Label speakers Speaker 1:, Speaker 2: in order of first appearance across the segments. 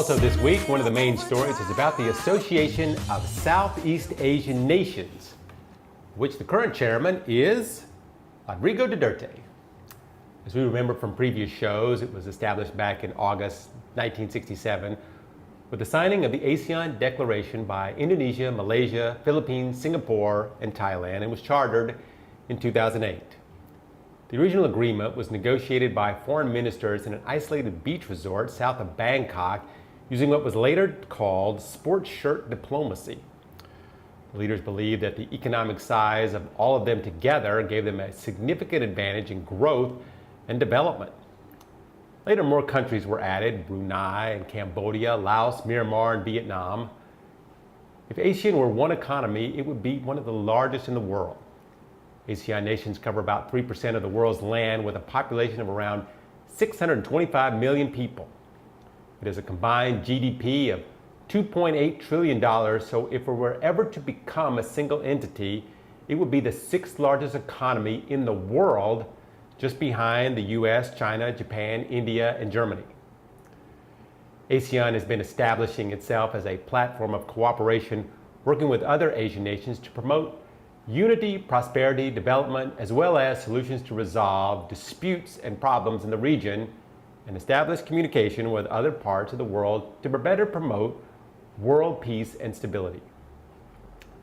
Speaker 1: Also this week, one of the main stories is about the Association of Southeast Asian Nations, which the current chairman is Rodrigo Duterte. As we remember from previous shows, it was established back in August 1967 with the signing of the ASEAN Declaration by Indonesia, Malaysia, Philippines, Singapore, and Thailand, and was chartered in 2008. The original agreement was negotiated by foreign ministers in an isolated beach resort south of Bangkok using what was later called sports shirt diplomacy. The leaders believed that the economic size of all of them together gave them a significant advantage in growth and development. Later, more countries were added: Brunei and Cambodia, Laos, Myanmar, and Vietnam. If ASEAN were one economy, it would be one of the largest in the world. ASEAN nations cover about 3% of the world's land with a population of around 625 million people. It has a combined GDP of $2.8 trillion, so if it were ever to become a single entity, it would be the sixth largest economy in the world, just behind the US, China, Japan, India, and Germany. ASEAN has been establishing itself as a platform of cooperation, working with other Asian nations to promote unity, prosperity, development, as well as solutions to resolve disputes and problems in the region, and establish communication with other parts of the world to better promote world peace and stability.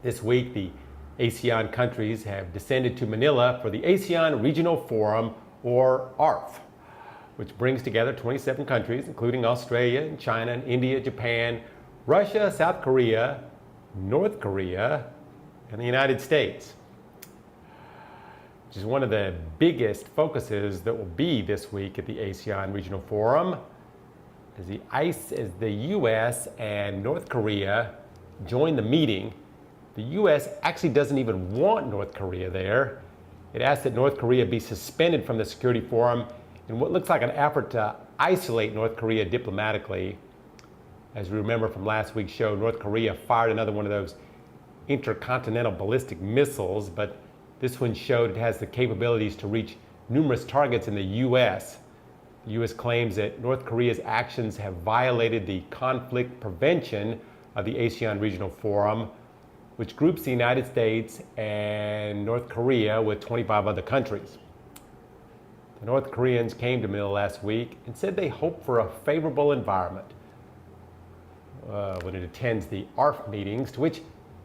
Speaker 1: This week, the ASEAN countries have descended to Manila for the ASEAN Regional Forum, or ARF, which brings together 27 countries, including Australia, and China, and India, Japan, Russia, South Korea, North Korea, and the United States. Which is one of the biggest focuses that will be this week at the ASEAN Regional Forum, as the US and North Korea join the meeting. The US actually doesn't even want North Korea there. It asked that North Korea be suspended from the Security Forum in what looks like an effort to isolate North Korea diplomatically. As we remember from last week's show, North Korea fired another one of those intercontinental ballistic missiles, but this one showed it has the capabilities to reach numerous targets in the US. The US claims that North Korea's actions have violated the conflict prevention of the ASEAN Regional Forum, which groups the United States and North Korea with 25 other countries. The North Koreans came to Manila last week and said they hope for a favorable environment when it attends the ARF meetings, to which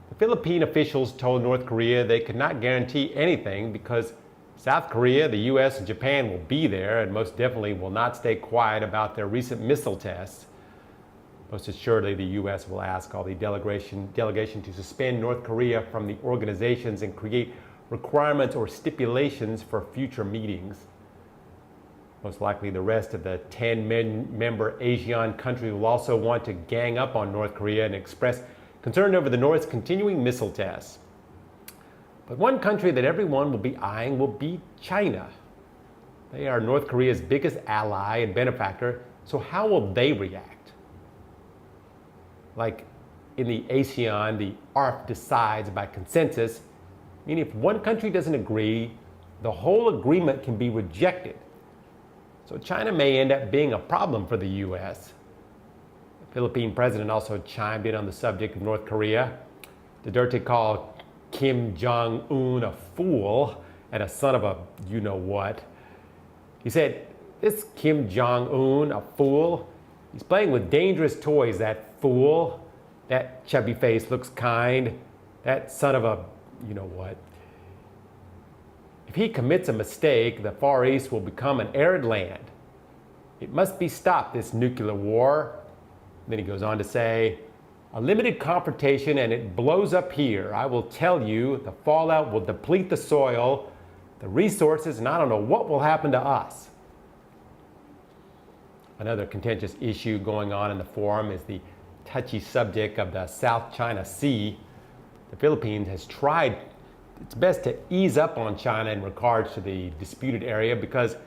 Speaker 1: the Philippine officials told North Korea they could not guarantee anything because South Korea, the US, and Japan will be there and most definitely will not stay quiet about their recent missile tests. Most assuredly, the US will ask all the delegation to suspend North Korea from the organizations and create requirements or stipulations for future meetings. Most likely, the rest of the 10-member ASEAN countries will also want to gang up on North Korea and express concern over the North's continuing missile tests. But one country that everyone will be eyeing will be China. They are North Korea's biggest ally and benefactor, so how will they react? Like in the ASEAN, the ARF decides by consensus, meaning if one country doesn't agree, the whole agreement can be rejected. So China may end up being a problem for the US. The Philippine president also chimed in on the subject of North Korea. Duterte called Kim Jong-un a fool and a son of a you-know-what. He said, "This Kim Jong-un, a fool, he's playing with dangerous toys, that fool. That chubby face looks kind. That son of a you-know-what. If he commits a mistake, the Far East will become an arid land. It must be stopped, this nuclear war." Then he goes on to say, "A limited confrontation and it blows up here. I will tell you, the fallout will deplete the soil, the resources, and I don't know what will happen to us." Another contentious issue going on in the forum is the touchy subject of the South China Sea. The Philippines has tried its best to ease up on China in regards to the disputed area because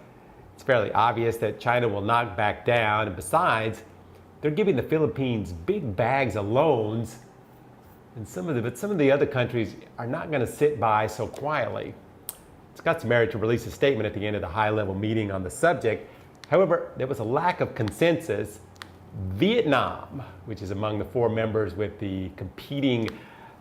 Speaker 1: it's fairly obvious that China will not back down, and besides, they're giving the Philippines big bags of loans, and some of the other countries are not going to sit by so quietly. It's got some merit to release a statement at the end of the high-level meeting on the subject. However, there was a lack of consensus Vietnam, which is among the four members with the competing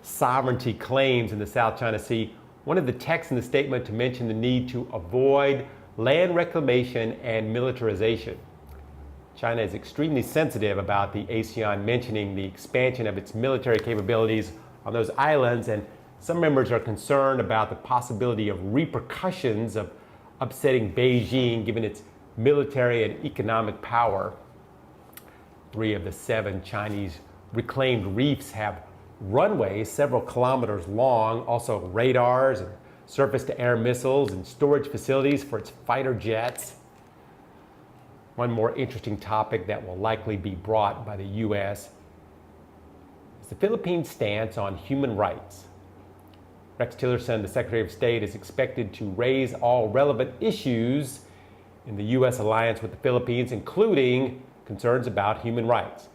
Speaker 1: sovereignty claims in the South China Sea, wanted the text in the statement to mention the need to avoid land reclamation and militarization. China is extremely sensitive about the ASEAN mentioning the expansion of its military capabilities on those islands, and some members are concerned about the possibility of repercussions of upsetting Beijing given its military and economic power. 3 of the 7 Chinese reclaimed reefs have runways several kilometers long, also radars and surface-to-air missiles and storage facilities for its fighter jets. One more interesting topic that will likely be brought by the U.S. is the Philippines' stance on human rights. Rex Tillerson, the Secretary of State, is expected to raise all relevant issues in the U.S. alliance with the Philippines, including concerns about human rights.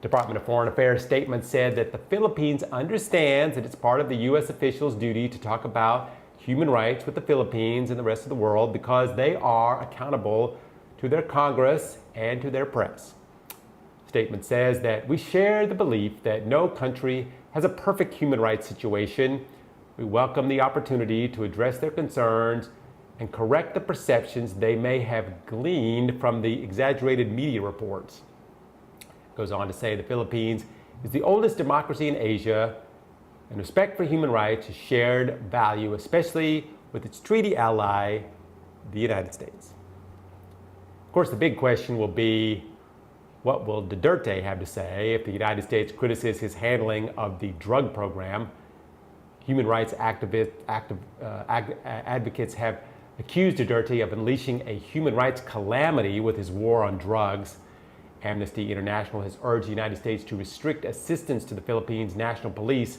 Speaker 1: Department of Foreign Affairs statement said that the Philippines understands that it's part of the U.S. officials' duty to talk about human rights with the Philippines and the rest of the world because they are accountable to their Congress and to their press. The statement says that we share the belief that no country has a perfect human rights situation. We welcome the opportunity to address their concerns and correct the perceptions they may have gleaned from the exaggerated media reports. It goes on to say the Philippines is the oldest democracy in Asia, and respect for human rights is shared value, especially with its treaty ally, the United States. Of course, the big question will be, what will Duterte have to say if the United States criticizes his handling of the drug program? Human rights advocates have accused Duterte of unleashing a human rights calamity with his war on drugs. Amnesty International has urged the United States to restrict assistance to the Philippines National Police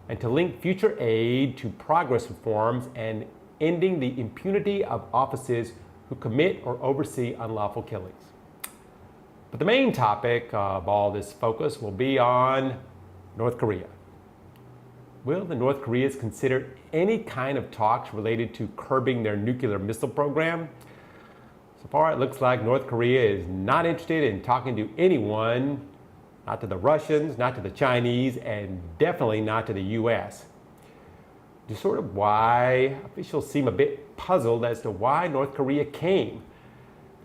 Speaker 1: and to link future aid to progress reforms and ending the impunity of officers who commit or oversee unlawful killings. But the main topic of all this focus will be on North Korea. Will the North Koreans consider any kind of talks related to curbing their nuclear missile program? So far, it looks like North Korea is not interested in talking to anyone, not to the Russians, not to the Chinese, and definitely not to the U.S. Just sort of why officials seem a bit puzzled as to why North Korea came.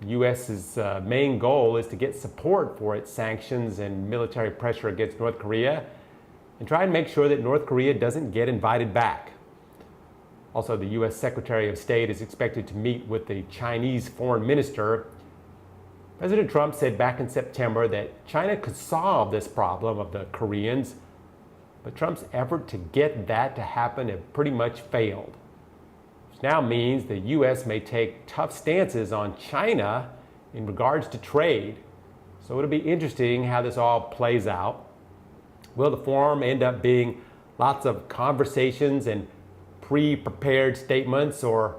Speaker 1: The U.S.'s main goal is to get support for its sanctions and military pressure against North Korea and try and make sure that North Korea doesn't get invited back. Also, the U.S. Secretary of State is expected to meet with the Chinese foreign minister. President Trump said back in September that China could solve this problem of the Koreans, but Trump's effort to get that to happen have pretty much failed. Which now means the U.S. may take tough stances on China in regards to trade. So it'll be interesting how this all plays out. Will the forum end up being lots of conversations and pre-prepared statements, or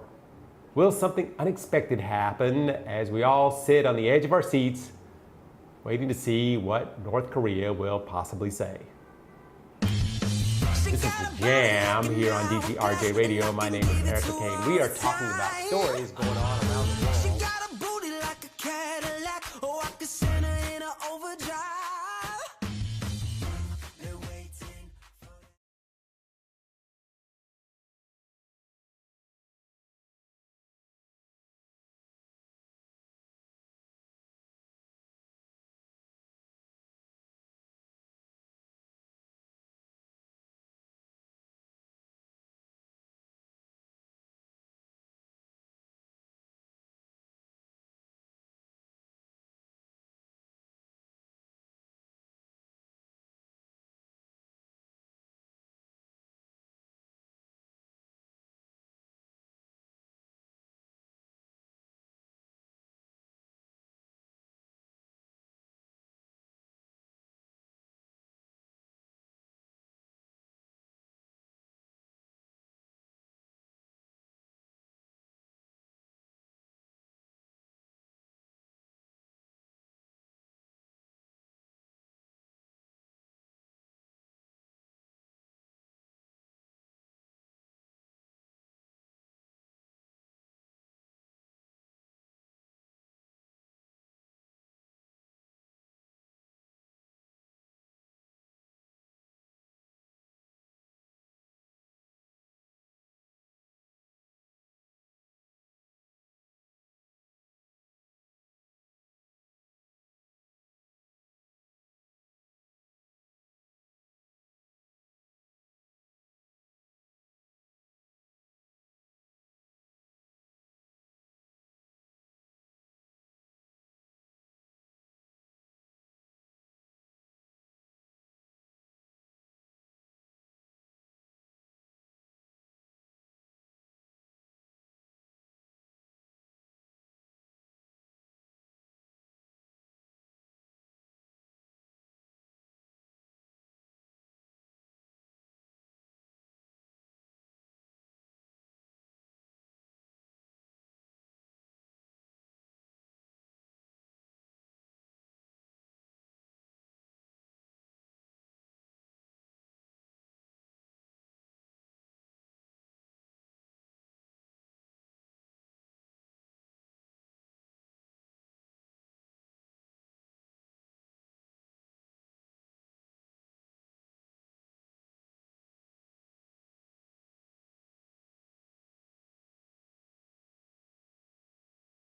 Speaker 1: will something unexpected happen as we all sit on the edge of our seats waiting to see what North Korea will possibly say? This is The Jam here on DGRJ Radio. My name is LeCain. We are talking about stories going on around the world.